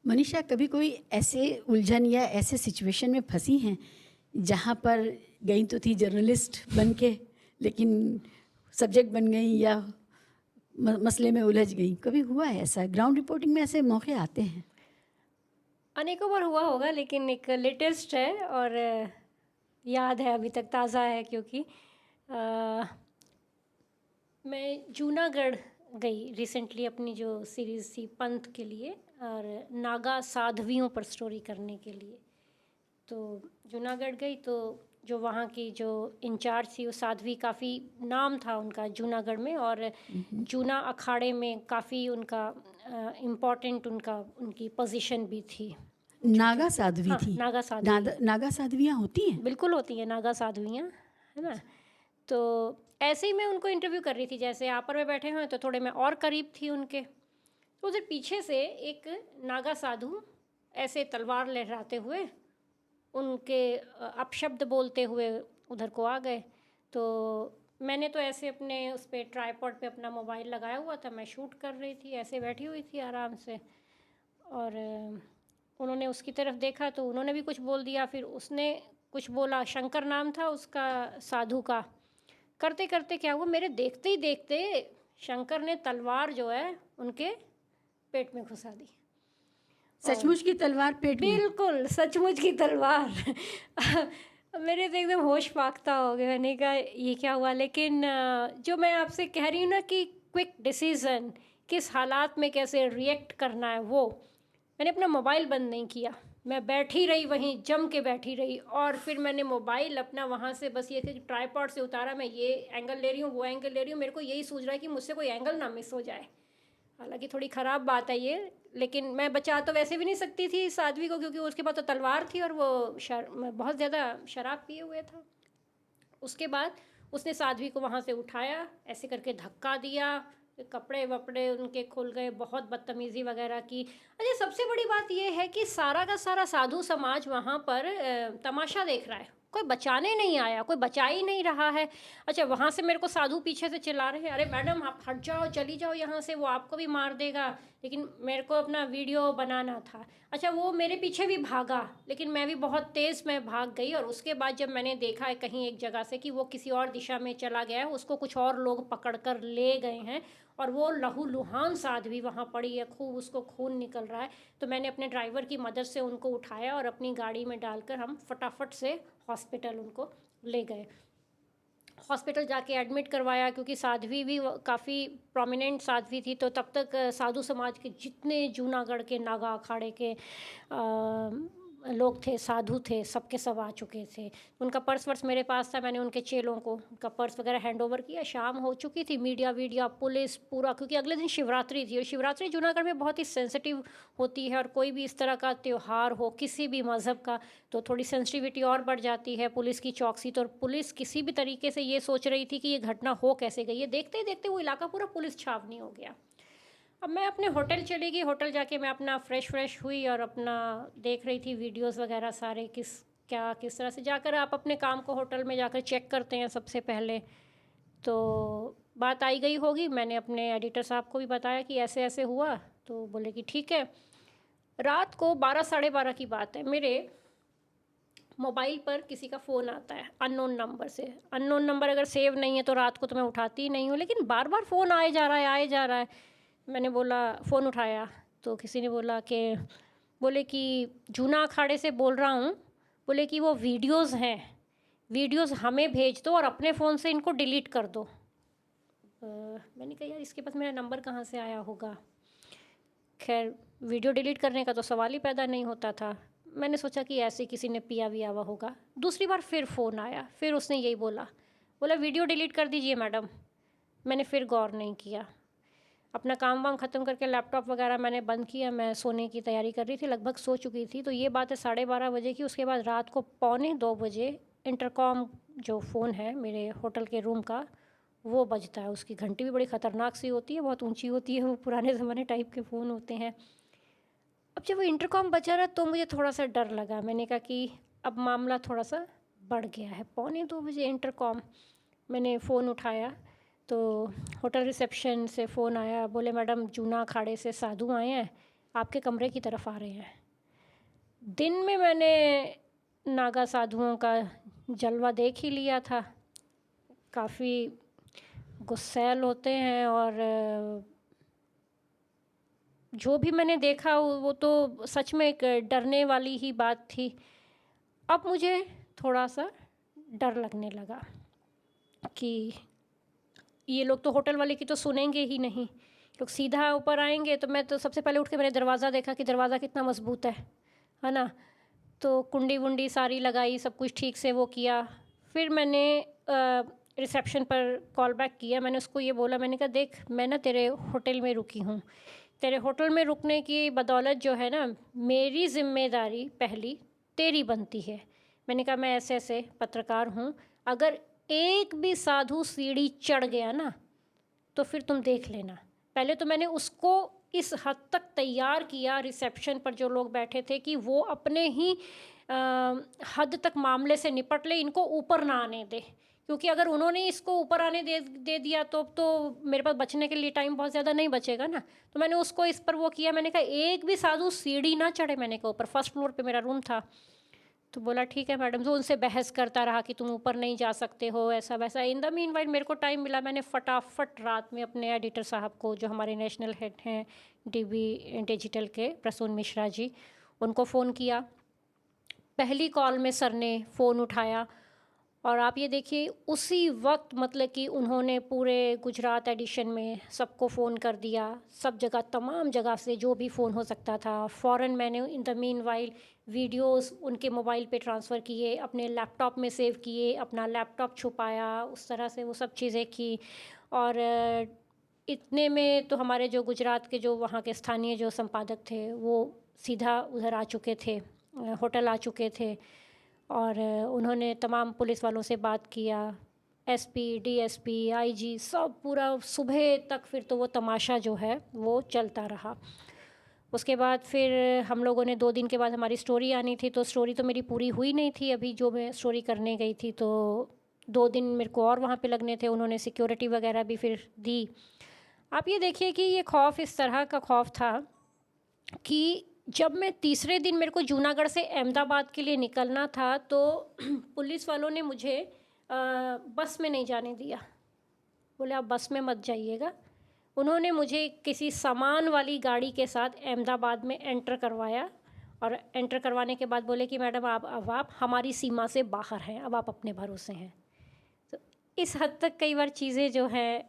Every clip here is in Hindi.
मनीषा, कभी कोई ऐसे उलझन या ऐसे सिचुएशन में फंसी हैं जहाँ पर गई तो थी जर्नलिस्ट बन के, लेकिन सब्जेक्ट बन गई या मसले में उलझ गई? कभी हुआ है ऐसा? ग्राउंड रिपोर्टिंग में ऐसे मौके आते हैं। अनेकों बार हुआ होगा, लेकिन एक लेटेस्ट है और याद है, अभी तक ताज़ा है क्योंकि मैं जूनागढ़ गई रिसेंटली अपनी जो सीरीज़ थी पंथ के लिए, और नागा साध्वियों पर स्टोरी करने के लिए। तो जूनागढ़ गई तो जो वहाँ की जो इंचार्ज थी वो साध्वी, काफ़ी नाम था उनका जूनागढ़ में, और जूना अखाड़े में काफ़ी उनका इम्पोर्टेंट उनकी पोजीशन भी थी। नागा साध्वी हाँ, थी? नागा साध्वी। नागा साध्वियाँ होती हैं? बिल्कुल होती हैं नागा साध्वियाँ, है ना। तो ऐसे ही मैं उनको इंटरव्यू कर रही थी, जैसे यहाँ पर मैं बैठे हुए तो थोड़े मैं और करीब थी उनके, तो उधर पीछे से एक नागा साधु ऐसे तलवार लहराते हुए उनके अपशब्द बोलते हुए उधर को आ गए। तो मैंने तो ऐसे अपने उस पर ट्राईपॉड पे अपना मोबाइल लगाया हुआ था, मैं शूट कर रही थी, ऐसे बैठी हुई थी आराम से, और उन्होंने उसकी तरफ देखा तो उन्होंने भी कुछ बोल दिया, फिर उसने कुछ बोला, शंकर नाम था उसका साधु का। करते करते क्या हुआ, मेरे देखते ही देखते शंकर ने तलवार जो है उनके पेट में घुसा दी। सचमुच की तलवार पेट में? बिल्कुल सचमुच की तलवार। मेरे तो एकदम होश फाख्ता हो गया, मैंने कहा ये क्या हुआ। लेकिन जो मैं आपसे कह रही हूँ ना कि क्विक डिसीज़न, किस हालात में कैसे रिएक्ट करना है, वो मैंने अपना मोबाइल बंद नहीं किया, मैं बैठी रही वहीं, जम के बैठी रही, और फिर मैंने मोबाइल अपना वहाँ से बस ये कि ट्राईपॉड से उतारा, मैं ये एंगल ले रही हूँ, वो एंगल ले रही हूँ, मेरे को यही सूझ रहा है कि मुझसे कोई एंगल ना मिस हो जाए। हालांकि थोड़ी ख़राब बात है ये, लेकिन मैं बचा तो वैसे भी नहीं सकती थी साध्वी को, क्योंकि उसके पास तो तलवार थी और वो बहुत ज़्यादा शराब पिए हुए था। उसके बाद उसने साध्वी को वहाँ से उठाया, ऐसे करके धक्का दिया, कपड़े वपड़े उनके खुल गए, बहुत बदतमीज़ी वगैरह की। अच्छा, सबसे बड़ी बात यह है कि सारा का सारा साधु समाज वहाँ पर तमाशा देख रहा है, कोई बचाने नहीं आया, कोई बचा ही नहीं रहा है। अच्छा, वहाँ से मेरे को साधु पीछे से चिल्ला रहे हैं, अरे मैडम आप हट जाओ, चली जाओ यहाँ से, वो आपको भी मार देगा। लेकिन मेरे को अपना वीडियो बनाना था। अच्छा, वो मेरे पीछे भी भागा, लेकिन मैं भी बहुत तेज़ मैं भाग गई, और उसके बाद जब मैंने देखा है कहीं एक जगह से कि वो किसी और दिशा में चला गया है, उसको कुछ और लोग पकड़ कर ले गए हैं, और वो लहूलुहान साध्वी वहाँ पड़ी है, खूब उसको खून निकल रहा है। तो मैंने अपने ड्राइवर की मदद से उनको उठाया और अपनी गाड़ी में डालकर हम फटाफट से हॉस्पिटल उनको ले गए। हॉस्पिटल जाके एडमिट करवाया, क्योंकि साध्वी भी काफ़ी प्रोमिनेंट साध्वी थी, तो तब तक साधु समाज के जितने जूनागढ़ के नागा अखाड़े के लोग थे, साधु थे, सबके सब आ चुके थे। उनका पर्स वर्स मेरे पास था, मैंने उनके चेलों को उनका पर्स वगैरह हैंड ओवर किया। शाम हो चुकी थी, मीडिया वीडिया पुलिस पूरा, क्योंकि अगले दिन शिवरात्रि थी, और शिवरात्रि जूनागढ़ में बहुत ही सेंसिटिव होती है, और कोई भी इस तरह का त्यौहार हो किसी भी मज़हब का तो थोड़ी सेंसिटिविटी और बढ़ जाती है, पुलिस की चौकसी। तो पुलिस किसी भी तरीके से ये सोच रही थी कि ये घटना हो कैसे गई है, देखते ही देखते वो इलाका पूरा पुलिस छावनी हो गया। अब मैं अपने होटल चली गई, होटल जाके मैं अपना फ्रेश हुई और अपना देख रही थी वीडियोस वगैरह सारे, किस तरह से जाकर आप अपने काम को होटल में जाकर चेक करते हैं सबसे पहले। तो बात आई गई होगी, मैंने अपने एडिटर साहब को भी बताया कि ऐसे ऐसे हुआ, तो बोले कि ठीक है। रात को 12 साढ़े 12 की बात है, मेरे मोबाइल पर किसी का फ़ोन आता है अननोन नंबर से। अननोन नंबर अगर सेव नहीं है तो रात को तो मैं उठाती ही नहीं हूँ, लेकिन बार बार फ़ोन आए जा रहा है, आए जा रहा है। मैंने बोला, फ़ोन उठाया तो किसी ने बोला कि बोले कि जूना अखाड़े से बोल रहा हूँ, बोले कि वो वीडियोस हैं, वीडियोस हमें भेज दो और अपने फ़ोन से इनको डिलीट कर दो। मैंने कहा यार इसके पास मेरा नंबर कहाँ से आया होगा। खैर, वीडियो डिलीट करने का तो सवाल ही पैदा नहीं होता था। मैंने सोचा कि ऐसे किसी ने पिया विया हुआ होगा। दूसरी बार फिर फ़ोन आया, फिर उसने यही बोला वीडियो डिलीट कर दीजिए मैडम। मैंने फिर गौर नहीं किया, अपना काम वाम ख़त्म करके लैपटॉप वगैरह मैंने बंद किया। मैं सोने की तैयारी कर रही थी, लगभग सो चुकी थी। तो ये बात है 12:30 बजे की। उसके बाद रात को 1:45 बजे इंटरकॉम जो फ़ोन है मेरे होटल के रूम का, वो बजता है। उसकी घंटी भी बड़ी ख़तरनाक सी होती है, बहुत ऊंची होती है, वो पुराने ज़माने टाइप के फ़ोन होते हैं। अब जब वो इंटरकॉम बजा रहा तो मुझे थोड़ा सा डर लगा। मैंने कहा कि अब मामला थोड़ा सा बढ़ गया है। 1:45 बजे इंटरकॉम, मैंने फ़ोन उठाया तो होटल रिसेप्शन से फ़ोन आया, बोले मैडम जूना अखाड़े से साधु आए हैं, आपके कमरे की तरफ आ रहे हैं। दिन में मैंने नागा साधुओं का जलवा देख ही लिया था, काफ़ी गुस्सैल होते हैं, और जो भी मैंने देखा वो तो सच में एक डरने वाली ही बात थी। अब मुझे थोड़ा सा डर लगने लगा कि ये लोग तो होटल वाले की तो सुनेंगे ही नहीं, लोग सीधा ऊपर आएंगे। तो मैं तो सबसे पहले उठ के मैंने दरवाज़ा देखा कि दरवाज़ा कितना मजबूत है ना। तो कुंडी वुंडी सारी लगाई, सब कुछ ठीक से वो किया। फिर मैंने रिसेप्शन पर कॉल बैक किया। मैंने उसको ये बोला, मैंने कहा देख, मैं ना तेरे होटल में रुकी हूँ, तेरे होटल में रुकने की बदौलत जो है ना, मेरी ज़िम्मेदारी पहली तेरी बनती है। मैंने कहा मैं ऐसे ऐसे पत्रकार हूँ, अगर एक भी साधु सीढ़ी चढ़ गया ना तो फिर तुम देख लेना। पहले तो मैंने उसको इस हद तक तैयार किया रिसेप्शन पर जो लोग बैठे थे कि वो अपने ही हद तक मामले से निपट ले, इनको ऊपर ना आने दे, क्योंकि अगर उन्होंने इसको ऊपर आने दे दिया तो मेरे पास बचने के लिए टाइम बहुत ज़्यादा नहीं बचेगा ना। तो मैंने उसको इस पर वो किया। मैंने कहा एक भी साधु सीढ़ी ना चढ़े। मैंने कहा ऊपर फर्स्ट फ्लोर पे मेरा रूम था। तो बोला ठीक है मैडम। तो उनसे बहस करता रहा कि तुम ऊपर नहीं जा सकते हो, ऐसा वैसा। इन द मीनवाइल मेरे को टाइम मिला, मैंने फटाफट रात में अपने एडिटर साहब को, जो हमारे नेशनल हेड हैं डीबी डिजिटल के, प्रसून मिश्रा जी, उनको फ़ोन किया। पहली कॉल में सर ने फ़ोन उठाया, और आप ये देखिए उसी वक्त मतलब कि उन्होंने पूरे गुजरात एडिशन में सबको फ़ोन कर दिया, सब जगह, तमाम जगह से जो भी फ़ोन हो सकता था। फ़ौरन मैंने इन द मीनवाइल वीडियोस उनके मोबाइल पे ट्रांसफ़र किए, अपने लैपटॉप में सेव किए, अपना लैपटॉप छुपाया, उस तरह से वो सब चीज़ें की। और इतने में तो हमारे जो गुजरात के जो वहाँ के स्थानीय जो संपादक थे वो सीधा उधर आ चुके थे, होटल आ चुके थे, और उन्होंने तमाम पुलिस वालों से बात किया, एसपी, डीएसपी, आईजी, सब पूरा सुबह तक फिर तो वो तमाशा जो है वो चलता रहा। उसके बाद फिर हम लोगों ने 2 दिन के बाद हमारी स्टोरी आनी थी, तो स्टोरी तो मेरी पूरी हुई नहीं थी अभी जो मैं स्टोरी करने गई थी। तो 2 दिन मेरे को और वहाँ पे लगने थे। उन्होंने सिक्योरिटी वगैरह भी फिर दी। आप ये देखिए कि ये खौफ इस तरह का खौफ था कि जब मैं तीसरे दिन मेरे को जूनागढ़ से अहमदाबाद के लिए निकलना था, तो पुलिस वालों ने मुझे बस में नहीं जाने दिया। बोले आप बस में मत जाइएगा। उन्होंने मुझे किसी सामान वाली गाड़ी के साथ अहमदाबाद में एंटर करवाया, और एंटर करवाने के बाद बोले कि मैडम अब आप हमारी सीमा से बाहर हैं, अब आप अपने भरोसे हैं। तो इस हद तक कई बार चीज़ें जो हैं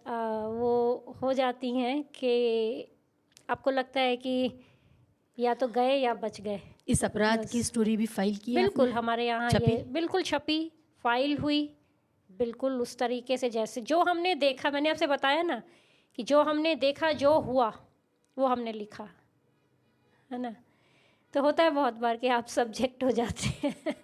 वो हो जाती हैं कि आपको लगता है कि या तो गए या बच गए। इस अपराध की स्टोरी भी फाइल की बिल्कुल आपने? हमारे यहाँ छपी? ये बिल्कुल छपी, फाइल हुई, बिल्कुल उस तरीके से जैसे जो हमने देखा। मैंने आपसे बताया ना कि जो हमने देखा, जो हुआ, वो हमने लिखा, है ना। तो होता है बहुत बार कि आप सब्जेक्ट हो जाते हैं